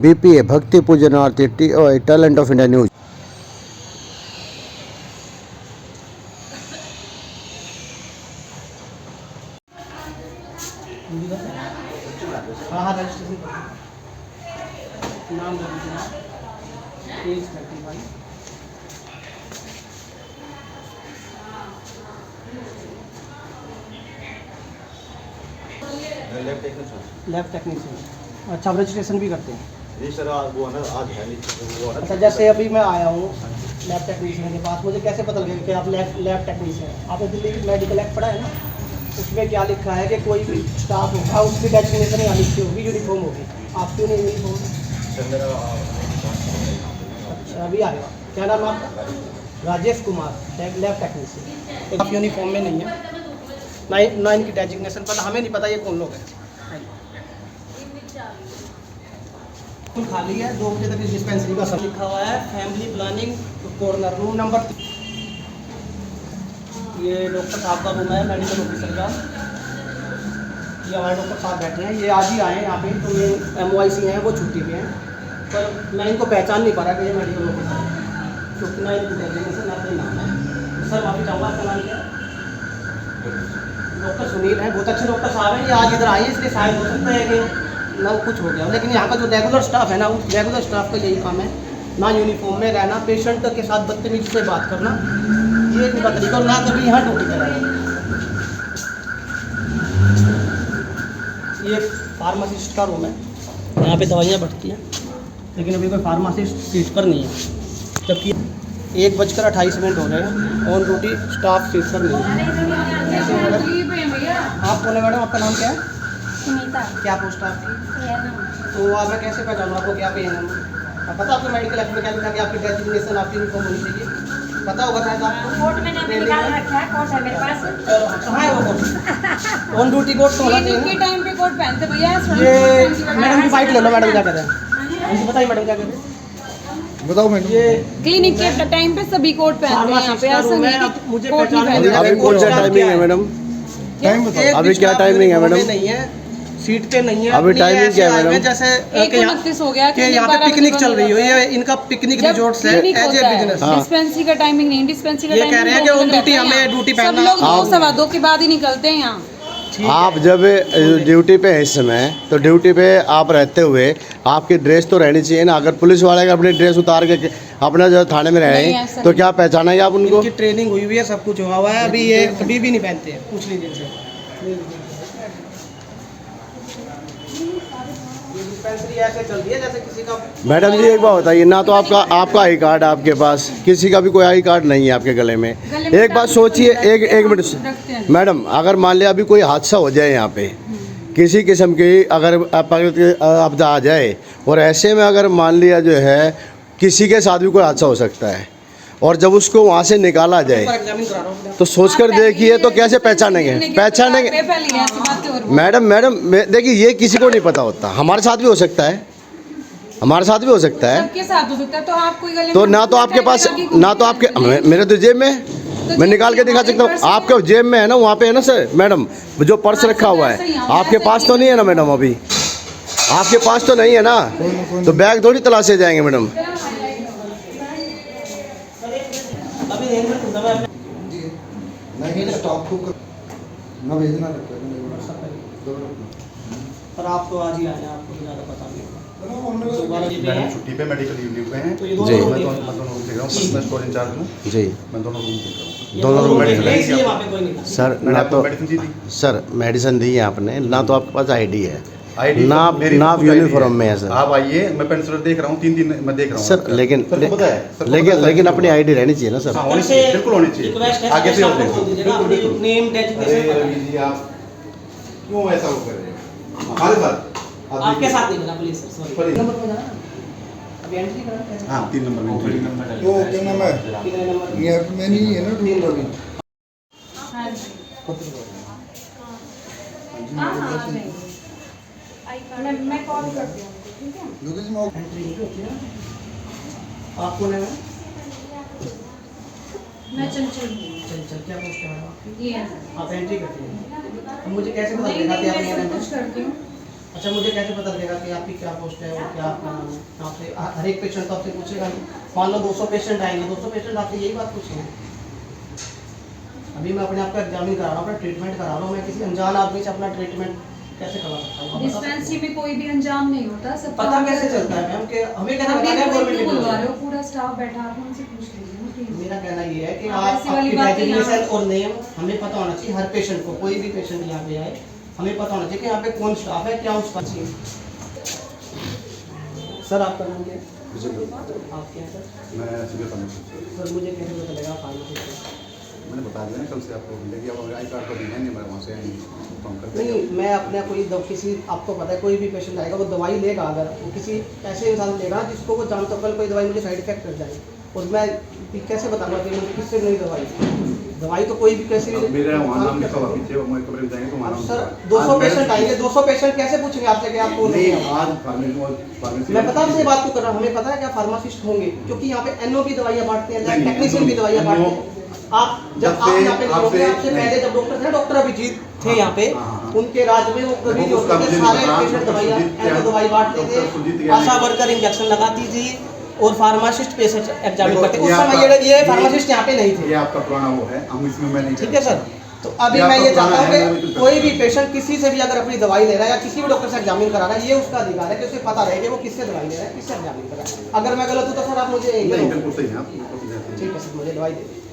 BPA भक्ति पूजन आरती talent of India news. हाँ हाँ रजिस्ट्रेशन नाम एज 35 लैब टेक्नीशियन। अच्छा, आप रजिस्ट्रेशन भी करते हैं? जी सर, आज वो है ना, आज है नहीं वो है। अच्छा, जैसे अभी मैं आया हूँ लैब टेक्नीशियन के पास, मुझे कैसे पता लगेगा कि आप लैब टेक्नीशियन हैं? आपने दिल्ली की मेडिकल एक्ट पढ़ा है ना, उसमें क्या लिखा है कि कोई भी स्टाफ होगा उसकी डेजिग्नेशन यहाँ लिखी होगी, यूनिफॉर्म होगी। आप क्यों नहीं यूनिफॉर्म? सर मेरा अच्छा, अभी आएगा। क्या नाम है आपका? Rajesh Kumar, lab technician. आप यूनिफॉर्म में नहीं है ना इनकी डेजिग्नेशन पता, हमें नहीं पता ये कौन लोग हैं। खाली है, 2 बजे तक इस डिस्पेंसरी का सब लिखा हुआ है। Family planning corner, room number 3। ये डॉक्टर साहब का रूम है, मेडिकल ऑफिसर का। ये हमारे डॉक्टर साहब बैठे हैं, ये आज ही आए हैं यहाँ पे। तो ये MYC हैं, वो छुट्टी पे हैं, पर मैं इनको पहचान नहीं पा रहा कि ये मेडिकल ऑफिसर है, क्योंकि ना इनकी डेजिग्नेशन ना कोई नाम है। सर माफी चाहूँगा, आपका नाम क्या है? डॉक्टर सुनील है, बहुत अच्छे डॉक्टर साहब हैं। ये आज इधर आए हैं, इसलिए शायद हो सकता है कि ना कुछ हो गया, लेकिन यहाँ का जो रेगुलर स्टाफ है ना, उस रेगुलर स्टाफ का यही काम है, ना यूनिफॉर्म में रहना, पेशेंट के साथ बदतमीजी से बात करना, ये इनका तरीका, और ना कभी यहाँ ड्यूटी पे रहना। ये फार्मासिस्ट का रूम है, यहाँ पे दवाइयाँ बढ़ती हैं, लेकिन अभी कोई फार्मासिस्ट सीट पर नहीं है, जबकि 1:28 हो रहे हैं, ऑन ड्यूटी स्टाफ सीट पर नहीं है। ऐसे मैडम, आप कौन है मैडम? आपका नाम क्या है? सुनीता। क्या पोस्ट है आपकी? PNM। तो अब मैं कैसे पहचानूँ आपको क्या PNM? पता आपको मेडिकल एक्ट में क्या लिखा कि आपकी डेजिग्नेशन आपकी यूनिफॉर्म होनी चाहिए? पता होगा शायद आपको। कोर्ट मैंने अभी निकाल रखा है, कोर्ट है मेरे पास। कहाँ है वो कोट? ऑन ड्यूटी कोट तो होना चाहिए के ना? टाइम पे कोर्ट पहनते भैया। ये मैडम की बाइट ले लो, मैडम क्या कहते हैं? मुझे बताइए मैडम क्या कहते हैं? बताओ मैडम। ये क्लिनिक के टाइम पे सभी कोट पहनते हैं यहाँ पे, ऐसा नहीं है कि मुझे कोट नहीं पहचान पहनते। अभी कौन सा टाइमिंग है मैडम? टाइम बताओ। अभी क्या टाइमिंग है मैडम? नहीं है, सीट पे नहीं है। अभी टाइमिंग क्या है मैडम? जैसे 1:29 हो गया कि यहाँ पे पिकनिक चल रही है, ये इनका पिकनिक रिजॉर्ट्स है, एज ए बिजनेस। डिस्पेंसरी का टाइमिंग नहीं, डिस्पेंसरी का ये टाइमिंग कह रहे हैं कि ऑन ड्यूटी हमें ड्यूटी सब पहनना। लोग 2:15 के बाद ही निकलते हैं यहाँ। आप जब ड्यूटी पे हैं इस समय, तो ड्यूटी पे आप रहते हुए आपकी ड्रेस तो रहनी चाहिए ना। अगर पुलिस वाले का अपनी ड्रेस उतार के अपना जो थाने में नहीं, रहे ऐसा तो नहीं। क्या पहचानेंगे आप उनको? इनकी ट्रेनिंग हुई हुई है, सब कुछ हुआ हुआ है, अभी ये कभी भी नहीं पहनते हैं, पूछ लीजिए इनसे। ये डिस्पेंसरी ऐसे चल रही है जैसे किसी का। मैडम जी एक बात बताइए, ना तो आपका आई कार्ड है आपके पास, किसी का भी कोई आई कार्ड नहीं है आपके गले में। एक बात सोचिए, एक मिनट मैडम, अगर मान लिया अभी कोई हादसा हो जाए यहाँ पे, किसी किस्म की अगर आपदा आ जाए, और ऐसे में अगर मान लिया जो है किसी के साथ भी कोई हादसा हो सकता है, और जब उसको वहाँ से निकाला जाए एग्जामिन करा रहा हूँ। तो सोचकर देखिए तो कैसे पहचानेंगे? मैडम देखिए, ये किसी को नहीं पता होता, हमारे साथ भी हो सकता है, हमारे साथ भी हो सकता है। सबके साथ हो सकता है, तो आप कोई गले तो में ना तो आपके पास, ना तो आपके, मेरे तो जेब में है, मैं निकाल के दिखा सकता हूँ। आपके जेब में है ना, वहाँ पे है ना सर मैडम, जो पर्स रखा हुआ है, आपके पास तो नहीं है ना मैडम? अभी आपके पास तो नहीं है ना, तो बैग थोड़ी तलाशे जाएंगे मैडम। अभी एक मिनट रुकना, मैं नहीं स्टॉक को ना भेजना रखा पर आप तो आज ही आए हैं, आपको तो ज़्यादा पता नहीं होगा। मैडम छुट्टी पे मेडिकल लीव पे हैं। तो ये जी। दोनों मैं दोनों रूम देख रहा हूँ, मैं स्टोर इंचार्ज हूँ, जी मैं दोनों रूम देख रहा हूँ। दोनों रूम मेडिसिन नहीं, है इसलिए क्या? वहाँ पे कोई नहीं था। सर, मैंने ना आपको तो मेडिसिन दी थी। सर मेडिसिन दी है आपने, ना तो आपके पास आईडी है, आईडी ना मेरी ना खुद आईडी यूनिफॉर्म में है सर। आप आइए, मैं पेंसिल देख रहा हूँ, 3 मैं देख रहा हूँ सर लेकिन सर को पता है, सर को पता है, लेकिन सर अपनी को आईडी रहनी चाहिए ना सर। हाँ, होनी चाहिए, बिल्कुल होनी रिक्वेस्ट चाहिए। है, आगे से आप और बोल दीजिएगा देखो, अपनी बिल्कुल बिल्कुल। नेम अरे डेजिग्नेशन रवि जी, आप क्यों ऐसा वो कर रहे हो हमारे साथ? आपके साथ नहीं मिला, please sir, sorry. Sorry. Number पे जाना, अभी एंट्री करा। हाँ 3 नंबर में। वो क्या नाम है? कितने नंबर? ये में नहीं है ना तीन रूल अभी। मैं कॉल करती हूँ, ठीक है? लोकेशन में एंट्री नहीं होती ना। आप कौन है मैम? मैं चंचल हूँ। चल क्या पोस्ट है मैडम आपकी? ये है। आप एंट्री करती हैं, अब मुझे कैसे पता नहीं चलेगा कि नहीं, आप मैं ये सब हैं? कुछ करती हूँ। अच्छा, मुझे कैसे पता लगेगा कि आपकी क्या पोस्ट है और क्या आपका नाम है? आपसे हर एक पेशेंट तो आपसे पूछेगा नहीं। मान लो 200 पेशेंट आएंगे, 200 पेशेंट आपसे यही बात पूछेंगे। अभी मैं अपने आप का एग्जामिन करा रहा हूँ, अपना ट्रीटमेंट करा रहा हूँ, मैं किसी अनजान आदमी से अपना ट्रीटमेंट कैसे करवा सकता हूँ? आप बता सकते डिस्पेंसरी में कोई भी अंजाम नहीं होता, हैं? सब पता कैसे चलता है मैम कि हमें कैसे आप बताना है गवर्नमेंट बुलवा रहे एम्प्लॉय? हो, पूरा स्टाफ बैठा, आप उनसे पूछ लीजिए ना प्लीज। मेरा कहना ये है कि आप आप ऐसी वाली आपकी बातें डेजिग्नेशन यहाँ- और नेम हमें पता होना चाहिए। हर पेशेंट को, कोई भी पेशेंट यहाँ पे आए, हमें पता होना चाहिए कि यहाँ पे कौन स्टाफ है, क्या उसका चाहिए। सर आपका नाम क्या है? आप क्या है सर? मैं सिविल फार्मेसी सर मुझे कैसे पता चलेगा फार्मेसी? मैंने बता दिया ना कल से आपको लेकिन अब आई कार्ड तो नहीं है नहीं, मैं वहाँ से कम कर नहीं, मैं अपने कोई किसी, आपको पता है कोई भी पेशेंट आएगा वो दवाई लेगा, अगर वो किसी ऐसे इंसान से लेगा जिसको वो जानता कल कोई दवाई मुझे साइड इफेक्ट कर जाए, और मैं कैसे बताऊंगा कि मुझे किससे नहीं दवाई तो कोई भी कैसे भी मेरा वहाँ नाम लिखा हुआ पीछे, वो मैं कमरे में जाएंगे तो वहाँ अब नाम सर लिखा है। 200 आज पेशेंट मैं- आएंगे, 200 पेशेंट कैसे पूछेंगे आपसे कि आपको नहीं, नहीं है? आज फार्मेसी मैं पता आपसे बात क्यों कर रहा हूँ, हमें पता है क्या फार्मासिस्ट होंगे, क्योंकि यहाँ पे एनओ की दवाइयाँ बांटते हैं, नहीं, टेक्नीशियन की दवाइयाँ NO बांटते हैं। आप जब आप यहाँ पे नहीं होंगे, आपसे पहले जब डॉक्टर थे, डॉक्टर अभिजीत थे यहाँ पे, हाँ। उनके राज में वो कभी नहीं होते थे, सारे पेशेंट दवाइयाँ एनओ दवाई बांटते थे, आशा वर्कर इंजेक्शन लगाती थी और फार्मासिस्ट पेशेंट एग्जामिन करते। उस समय ये फार्मासिस्ट यहाँ पे नहीं थे। ये आपका पुराना वो है, हम इसमें मैं नहीं ठीक है सर, तो अभी ये मैं आपका ये चाहता पुराना है, हूँ मैं कि बिल्कुल कोई भी पेशेंट किसी से भी अगर अपनी दवाई ले रहा है या किसी भी डॉक्टर से एग्जामिन करा रहा है, ये उसका अधिकार है कि उसे पता रहे कि वो किससे दवाई ले रहा है, किससे एग्जामिन कर रहा है। अगर मैं गलत हूँ तो सर आप मुझे नहीं, बिल्कुल सही है आप बिल्कुल सही है। ठीक है सर, मुझे दवाई दे दीजिए।